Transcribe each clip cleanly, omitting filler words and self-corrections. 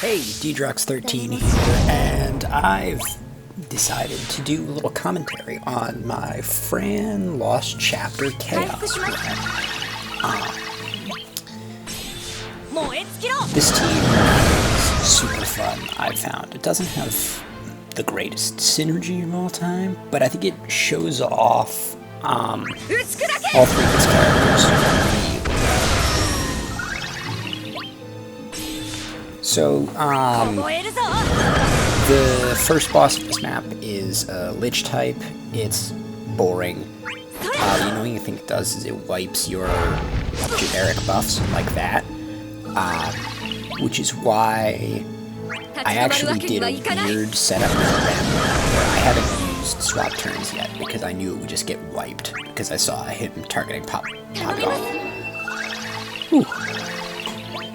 Hey, ddrox13 here, and I've decided to do a little commentary on my Fran Lost Chapter Chaos run. This team is super fun, I've found. It doesn't have the greatest synergy of all time, but I think it shows off all three of its characters really well. So, the first boss of this map is a Lich type. It's boring. The annoying thing it does is it wipes your generic buffs like that, which is why I actually did a weird setup with Rem where I haven't used swap turns yet because I knew it would just get wiped because I saw him targeting pop off. Whew.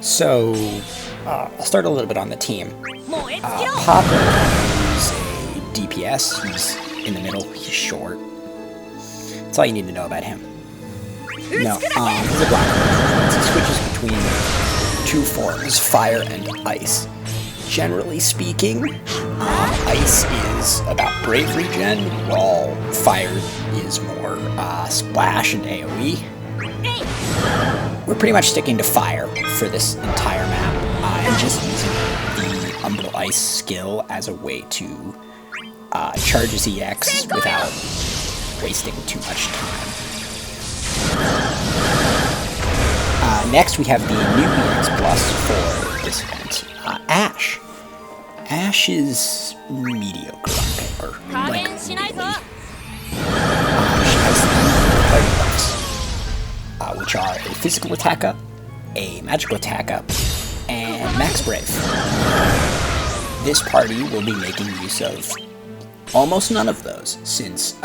So, I'll start a little bit on the team. Papa is a DPS. He's in the middle. He's short. That's all you need to know about him. No, he's a black. He switches between two forms, fire and ice. Generally speaking, ice is about brave regen, while fire is more splash and AoE. We're pretty much sticking to fire for this entire map, and just using the Umbral Ice skill as a way to charge his EX without wasting too much time. Next, we have the new EX Plus for this event, Ashe. Ashe is mediocre on paper, like really. She has the party buffs, which are a physical attack up, a magical attack up, and max brave. This party will be making use of almost none of those, since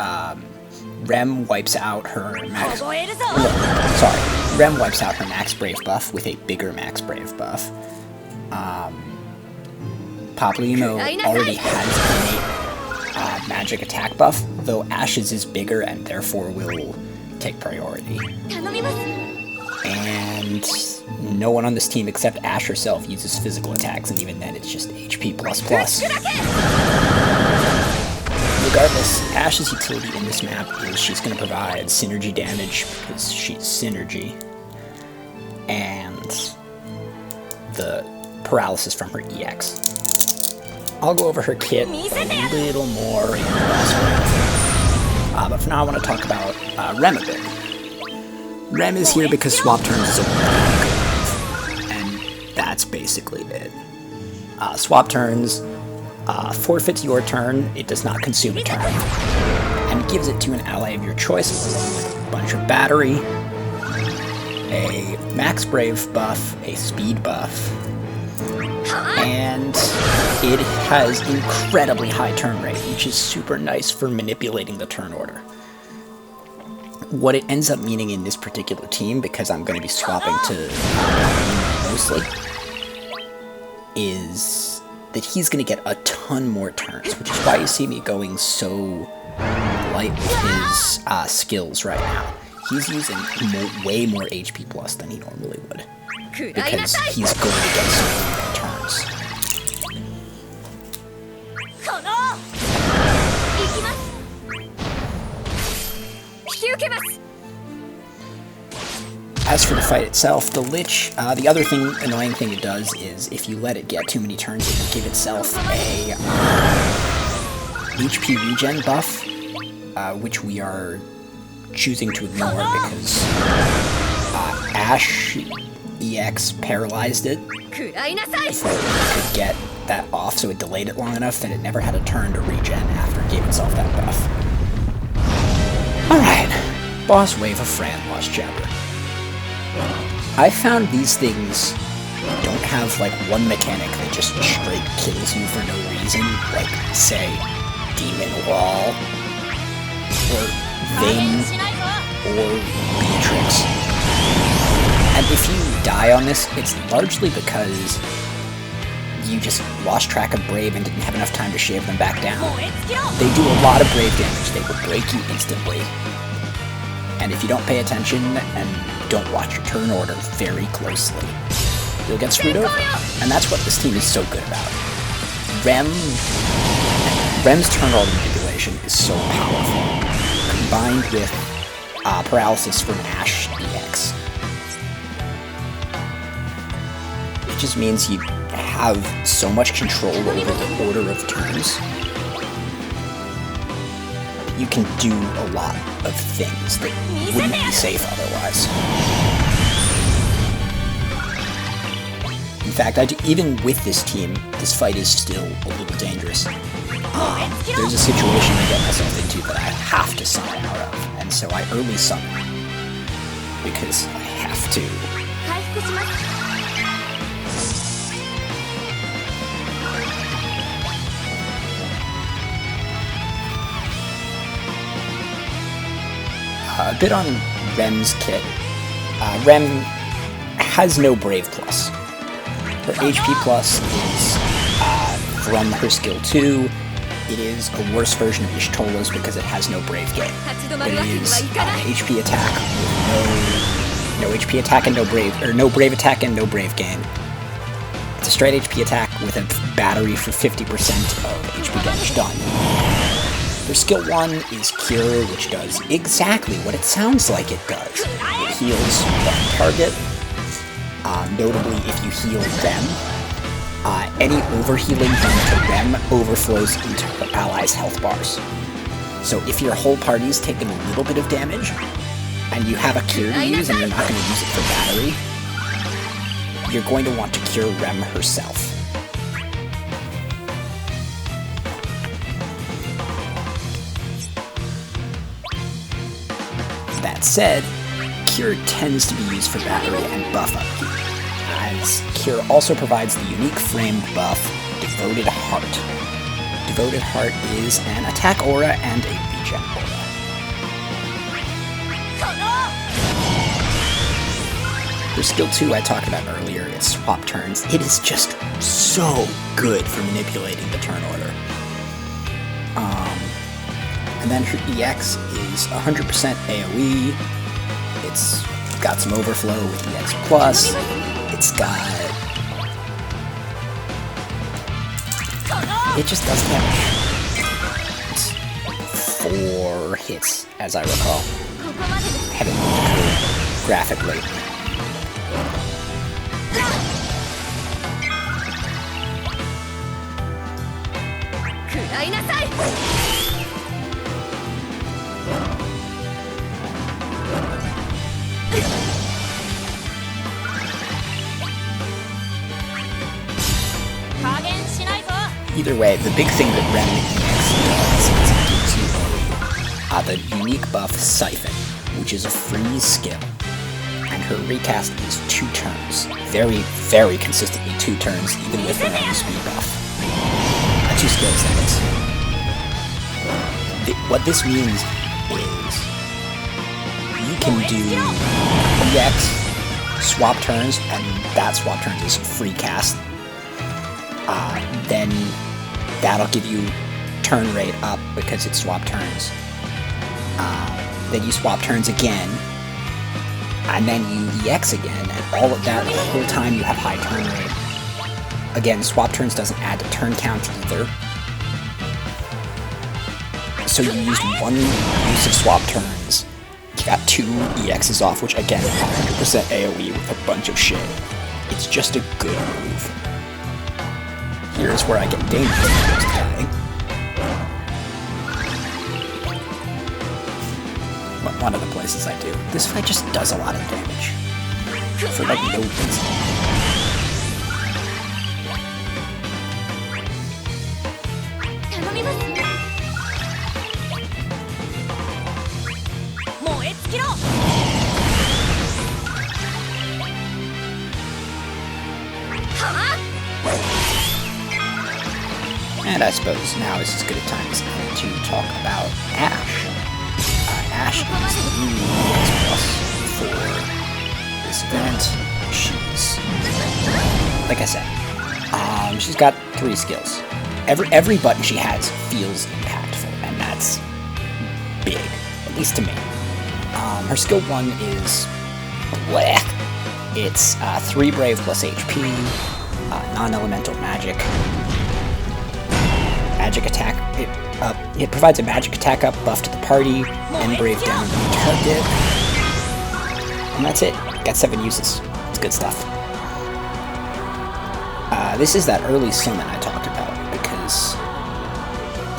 Rem wipes out her max. Rem wipes out her max brave buff with a bigger max brave buff. Papalymo already has innate magic attack buff, though Ashe's is bigger and therefore will take priority. And no one on this team except Ashe herself uses physical attacks, and even then it's just HP++. Regardless, Ashe's utility in this map is she's going to provide synergy damage because she's synergy, and the paralysis from her EX. I'll go over her kit a little more in the boss fight. But for now I want to talk about Rem a bit. Rem is here because swap turns is a really good move, and that's basically it. Swap turns forfeits your turn, it does not consume a turn, and gives it to an ally of your choice along with a bunch of battery, a max brave buff, a speed buff, and it has incredibly high turn rate, which is super nice for manipulating the turn order. What it ends up meaning in this particular team, because I'm going to be swapping to mostly, is that he's going to get a ton more turns, which is why you see me going so light with his skills right now. He's using way more HP plus than he normally would, because he's going to get so many more turns. As for the fight itself, the Lich, the other annoying thing it does is if you let it get too many turns, it will give itself a HP regen buff, which we are choosing to ignore because Ashe EX paralyzed it before it could get that off, so it delayed it long enough that it never had a turn to regen after it gave itself that buff. Alright, boss wave of Fran Lost Chapter. I found these things don't have like one mechanic that just straight kills you for no reason, like say Demon Wall, or Vayne, or Beatrix. And if you die on this, it's largely because you just lost track of Brave and didn't have enough time to shave them back down. They do a lot of Brave damage, they will break you instantly. And if you don't pay attention and don't watch your turn order very closely, you'll get screwed over. And that's what this team is so good about. Rem's turn order manipulation is so powerful, combined with paralysis from Ashe EX. It just means you have so much control over the order of turns. You can do a lot of things that wouldn't be safe otherwise. In fact, even with this team, this fight is still a little dangerous. There's a situation I get myself into that I have to summon out of, and so I early summon, because I have to. A bit on Rem's kit. Rem has no Brave Plus. Her HP Plus is from her skill 2. It is a worse version of Ishtola's because it has no Brave gain. It is an HP attack with no HP attack and no Brave attack and no Brave gain. It's a straight HP attack with a battery for 50% of HP damage done. Her skill 1 is Cure, which does exactly what it sounds like it does. It heals one target. Notably, if you heal Rem, any overhealing done to Rem overflows into her allies' health bars. So if your whole party's taken a little bit of damage, and you have a Cure to use and you're not going to use it for battery, you're going to want to cure Rem herself. That said, Cure tends to be used for battery and buff upkeep, as Cure also provides the unique framed buff, Devoted Heart. Devoted Heart is an attack aura and a regen aura. Her skill 2 I talked about earlier is Swap Turns. It is just so good for manipulating the turn order. And then her EX is 100% AoE. It's got some overflow with EX+. It's got... It just does damage. It's 4 hits, as I recall. I haven't looked at her graphically. Either way, the big thing that Rem EX does is it gives you the unique buff Siphon, which is a freeze skill, and her recast is 2 turns. Very, very consistently 2 turns, even with Rem's speed buff. 2 skills, that is. What this means is you can do EX, swap turns, and that swap turns is free cast. Then that'll give you turn rate up because it swap turns. Then you swap turns again, and then you EX again, and all of that, the whole time you have high turn rate. Again, swap turns doesn't add to turn count either. So you used 1 use of swap turns, you got 2 EXs off, which again, 100% AoE with a bunch of shit. It's just a good move. Here's where I get dangerous dying. One of the places I do. This fight just does a lot of damage. For like no reason. And I suppose now is as good a time as any to talk about Ashe. Ashe is the new EX Plus for this event. She's, like I said, she's got 3 skills. Every button she has feels impactful, and that's big, at least to me. Her skill 1 is bleh. It's 3 Brave plus HP, non-elemental magic. Magic attack. It provides a magic attack up buff to the party, and Brave down on the target. And that's it. Got 7 uses. It's good stuff. This is that early summon I talked about, because...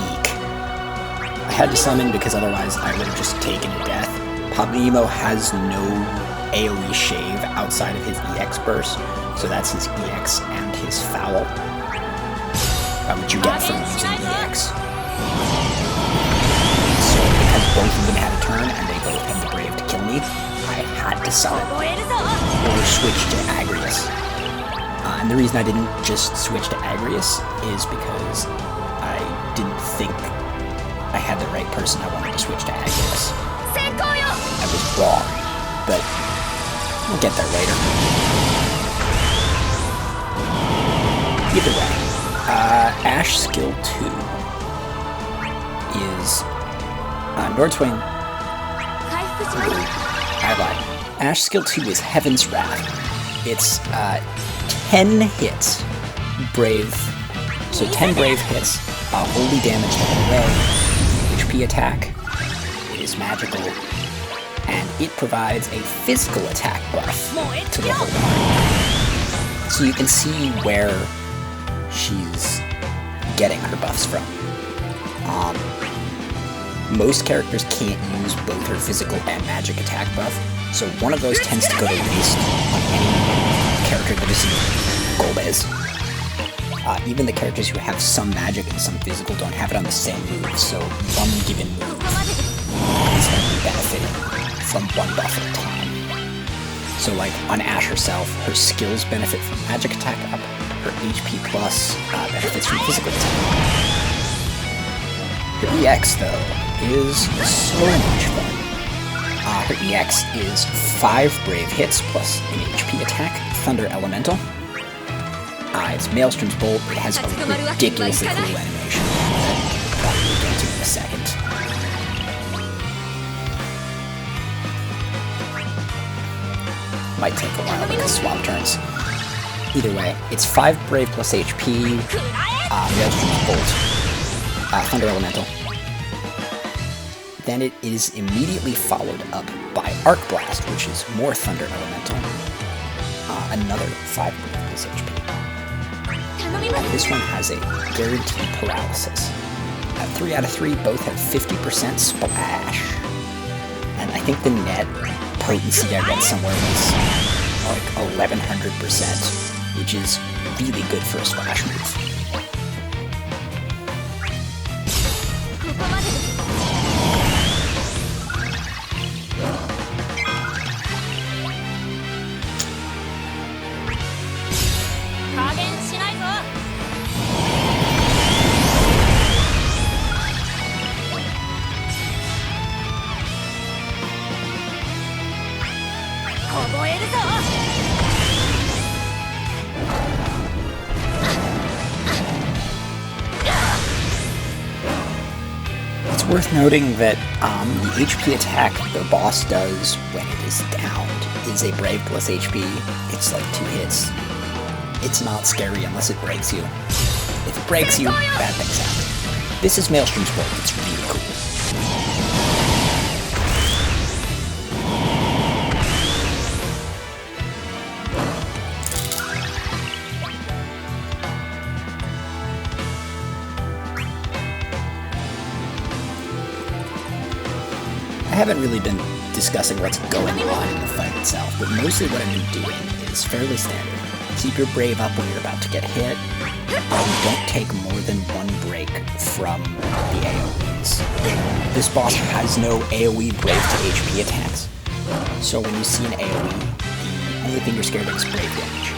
Eek. I had to summon because otherwise I would have just taken a death. Pop Nemo has no AoE shave outside of his EX burst, so that's his EX and his foul. Which you get from using EX. So because both of them had a turn and they both had the Brave to kill me, I had to summon or switch to Agrius. And the reason I didn't just switch to Agrius is because I didn't think I had the right person I wanted to switch to Agrius. I was wrong, but we'll get there later. Either way, Ashe skill 2 is Nordswing. I lied. Ashe skill 2 is Heaven's Wrath. It's 10 hits, Brave. So 10 Brave hits, holy damage the whole way, HP attack. It is magical, and it provides a physical attack buff to the whole party. So you can see where she's getting her buffs from. Most characters can't use both her physical and magic attack buff, so one of those tends to go to waste on any character that isn't Golbez. Even the characters who have some magic and some physical don't have it on the same move, so one given move is going to be benefiting from one buff at a time. So like on Ashe herself, her skills benefit from magic attack up, her HP plus benefits from physical attack. Her EX though is so much fun. Her EX is 5 Brave hits plus an HP attack, Thunder Elemental. It's Maelstrom's Bolt. It has a ridiculously cool animation that I'll probably get to in a second. Might take a while because swap turns. Either way, it's 5 Brave plus HP, Maelstrom's Bolt, Thunder Elemental. Then it is immediately followed up by Arc Blast, which is more Thunder Elemental, another 5 Brave plus HP. And this one has a guaranteed paralysis. 3 out of 3 both have 50% splash. And I think the net potency I read somewhere was like 1100%, which is really good for a splash move. It's worth noting that the HP attack the boss does when it is downed is a Brave plus HP. It's like 2 hits. It's not scary unless it breaks you. If it breaks you, bad things happen. This is Maelstrom's Bolt. It's really cool. I haven't really been discussing what's going on in the fight itself, but mostly what I've been doing is fairly standard. Keep your Brave up when you're about to get hit. Don't take more than 1 break from the AoEs. This boss has no AoE Brave to HP attacks, so when you see an AoE, the only thing you're scared of is Brave damage.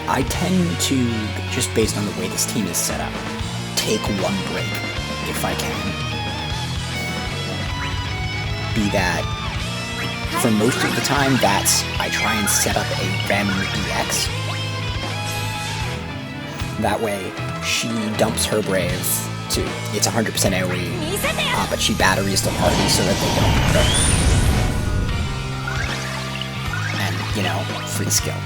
I tend to, just based on the way this team is set up, take 1 break if I can. Be that, for most of the time, I try and set up a Rem EX. That way, she dumps her Brave to, it's 100% AoE, but she batteries the party so that they don't hurt her. And you know, free skill.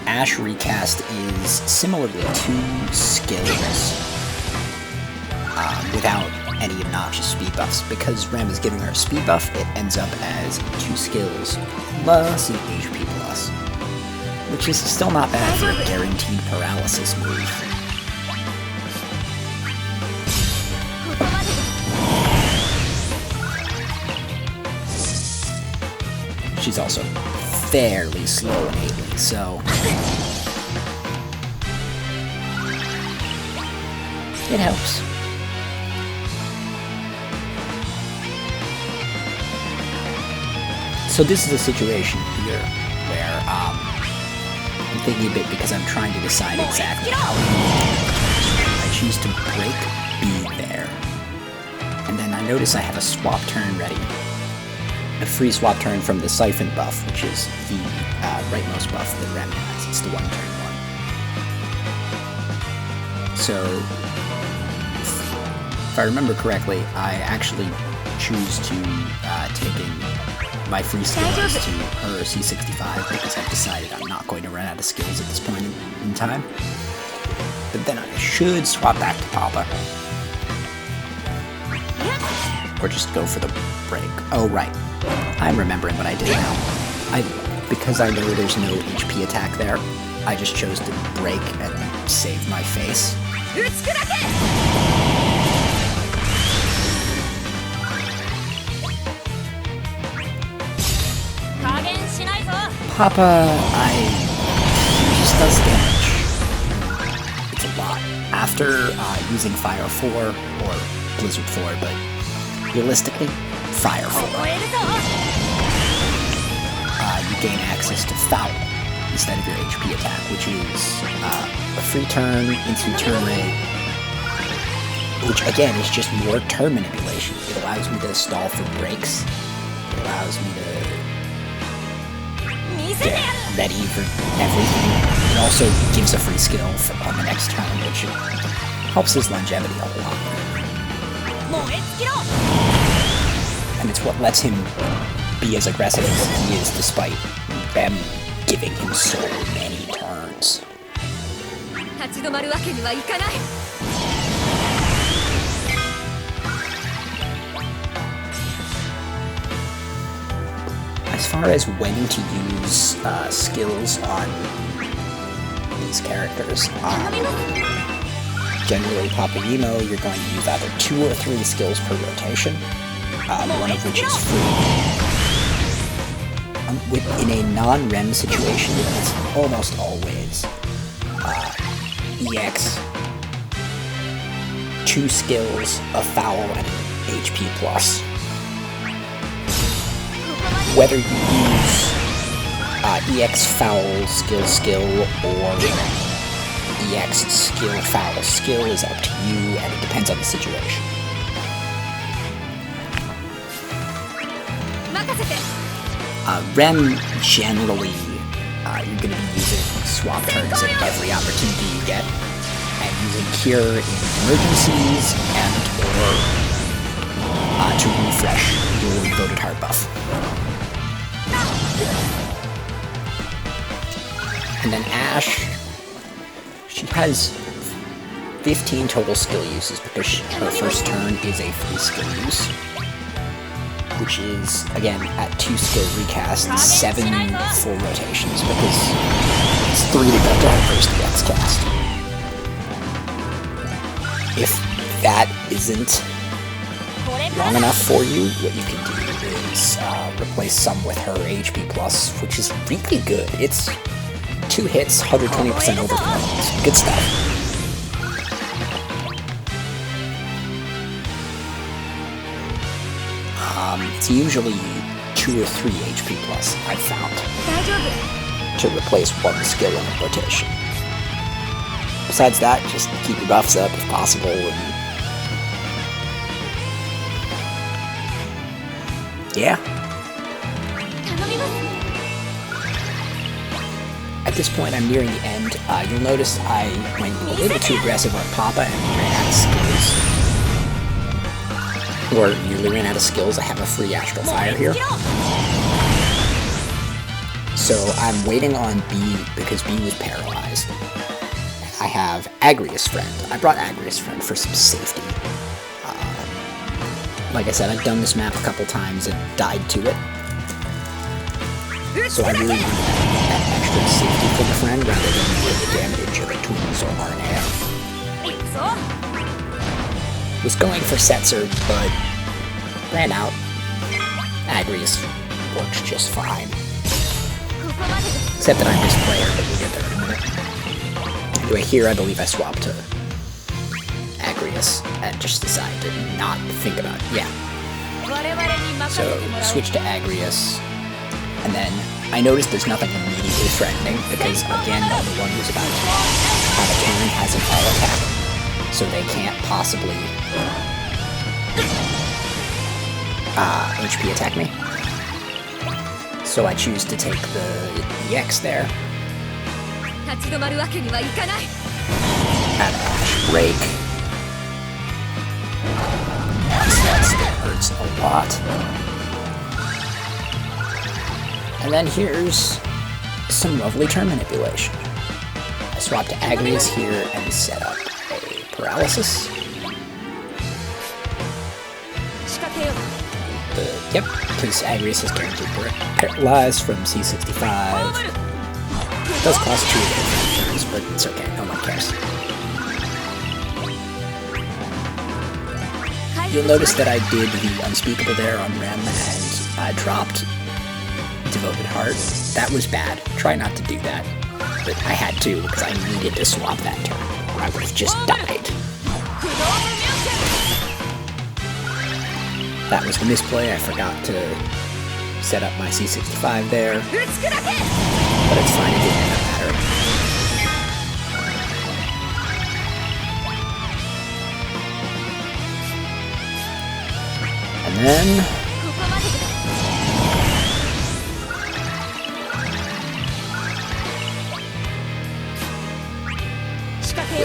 Ashe recast is similarly 2 skills without any obnoxious speed buffs. Because Rem is giving her a speed buff, it ends up as 2 skills plus an HP plus, which is still not bad for a guaranteed paralysis move. She's also fairly slow innately, so it helps. So this is a situation here where I'm thinking a bit because I'm trying to decide exactly how I choose to break B there. And then I notice I have a swap turn ready. A free swap turn from the Siphon buff, which is the rightmost buff that Rem has. It's the 1-turn one. So, if I remember correctly, I actually choose to taking my free skills to her C65 because I've decided I'm not going to run out of skills at this point in time. But then I should swap back to Papa. Or just go for the break. Oh, right. I'm remembering what I did now. Because I know there's no HP attack there, I just chose to break and save my face. Papa, he just does damage. It's a lot. After using Fire 4, or Blizzard 4, but realistically, Fire 4. You gain access to Foul instead of your HP attack, which is a free turn, instant turn rate, which again is just more turn manipulation. It allows me to stall for breaks. It allows me to get ready for everything. It also gives a free skill on the next turn, which helps his longevity a lot. And it's what lets him be as aggressive as he is despite them giving him so many turns. As far as when to use skills on these characters, generally Papa Emo, you're going to use either 2 or 3 skills per rotation, one of which is free. In a non-Rem situation, it's almost always EX, 2 skills, a foul, and an HP plus. Whether you use EX foul skill or EX skill foul skill is up to you, and it depends on the situation. Rem, generally, you're going to be using swap turns at every opportunity you get, and using Cure in emergencies and or to refresh your Devoted Heart buff. And then Ashe, she has 15 total skill uses because her first turn is a free skill use, which is, again, at 2 skill recast, 7 full rotations, because it's 3 to go to her first EX cast. If that isn't long enough for you, what you can do is replace some with her HP plus, which is really good. It's 2 hits, 120% overpower. It's good stuff. It's usually 2 or 3 HP plus, I've found, to replace 1 skill in a rotation. Besides that, just keep your buffs up if possible, and yeah. I At this point, I'm nearing the end. You'll notice I went a little too aggressive on Papa and ran out of skills. Or nearly ran out of skills. I have a free Astral Fire here. So I'm waiting on B because B was paralyzed. I have Agrius Friend. I brought Agrius Friend for some safety. Like I said, I've done this map a couple times and died to it. So I really wanted that extra safety for the friend rather than the damage of a Tools or RNA. Was going for Setzer, but ran out. Agrius works just fine. Except that I missed player, but we'll get there in a minute. Anyway, here I believe I swapped to Agrius and just decided to not think about it. Yeah. So, switch to Agrius. And then I noticed there's nothing immediately threatening because, again, the other one who's about to have a turn has an all attack. So they can't possibly HP attack me. So I choose to take the EX there. Add Ashe Break. That still hurts a lot. And then here's some lovely turn manipulation. I swap to Agrius here and set up a paralysis. Yep, because Agrius is guaranteed paralyzed from C65. It does cost 2 turns, but it's okay, no one cares. You'll notice that I did the Unspeakable there on Rem, and I dropped Devoted Heart. That was bad. Try not to do that. But I had to, because I needed to swap that turn, or I would have just died. That was the misplay. I forgot to set up my C65 there. But it's fine, it didn't matter. And then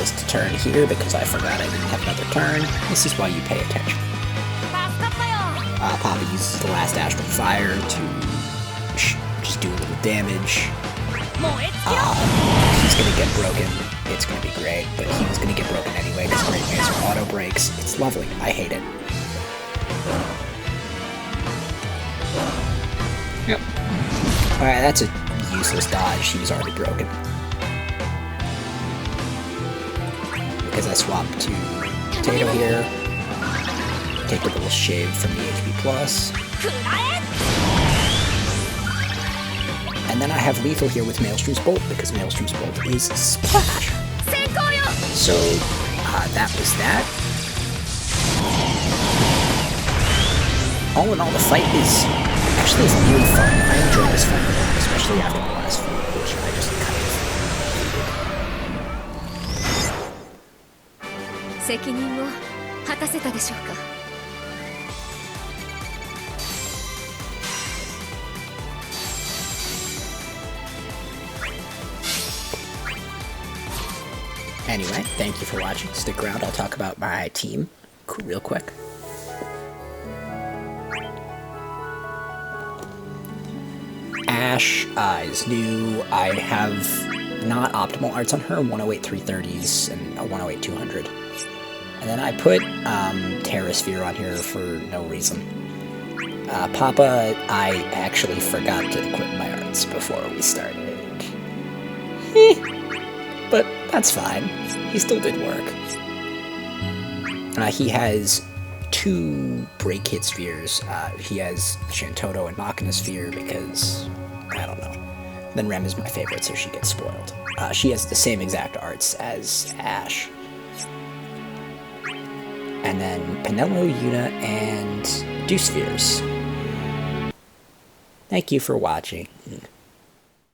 was to turn here because I forgot I didn't have another turn. This is why you pay attention. Papa uses the last Astral Fire to just do a little damage. He's gonna get broken. It's gonna be great, but he was gonna get broken anyway because Great Mazer auto breaks. It's lovely. I hate it. Yep. Alright, that's a useless dodge. He was already broken. Because I swapped to Potato here. Take a little shave from the HP+. And then I have Lethal here with Maelstrom's Bolt, because Maelstrom's Bolt is Splash. So, that was that. All in all, the fight is actually really fun. I enjoy this fight, especially after the last few, which I just kind of hated. Anyway, thank you for watching. Stick around, I'll talk about my team real quick. Ashe is new. I have not optimal arts on her, 108 330s and a 108 200. And then I put Terrasphere on here for no reason. Papa, I actually forgot to equip my arts before we started. But that's fine. He still did work. He has 2 break hit spheres. He has Shantoto and Machina Sphere because, I don't know. Then Rem is my favorite, so she gets spoiled. She has the same exact arts as Ashe. And then Penelo, Yuna, and Deuce Spheres. Thank you for watching.